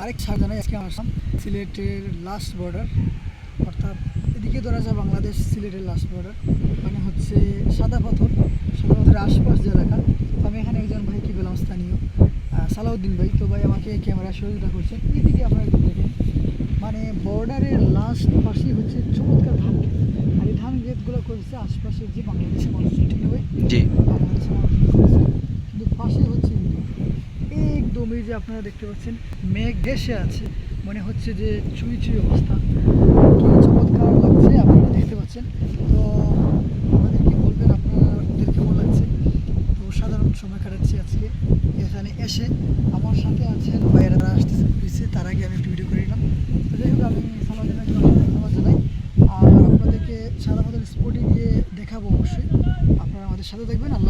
আরেক সাজানায় আজকে আসলাম সিলেটের লাস্ট বর্ডার, অর্থাৎ এদিকে ধরা যায় বাংলাদেশ সিলেটের লাস্ট বর্ডার, মানে হচ্ছে সাদা পাথরের আশপাশ যে এলাকা। তো আমি এখানে একজন ভাইকে পেলাম, স্থানীয় সালাউদ্দিন ভাই। তো ভাই আমাকে ক্যামেরা সহযোগিতা করছেন। এদিকে আপনারা একটু দেখেন, মানে বর্ডারের লাস্ট পাশেই হচ্ছে চমৎকার ধান ক্ষেত। আর এই ধান ক্ষেতগুলো করেছে আশপাশের যে বাংলাদেশের মানুষজন, ঠিক না ভাই? জি। বাংলাদেশের মানুষজন করেছে, কিন্তু পাশে হচ্ছে একদম এই যে আপনারা দেখতে পাচ্ছেন মেঘ ঘেঁষে আছে, মনে হচ্ছে যে চুই চুই অবস্থা, কি চমৎকার লাগছে আপনারা দেখতে পাচ্ছেন। তো আমাদের কি বলবেন, আপনাদের কেমন লাগছে? তো সাধারণ সময় কাটাচ্ছি আজকে এখানে এসে। আমার সাথে আছেন ভাইয়েরা আসতেছে পিছিয়ে, তার আগে আমি একটু ভিডিও করে নিলাম। তো যাই হোক, আমি সালাউদ্দিনকে ধন্যবাদ জানাই। আর আপনাদেরকে সাদা পাথর স্পটে গিয়ে দেখাবো অবশ্যই, আপনারা আমাদের সাথে দেখবেন। আল্লাহ।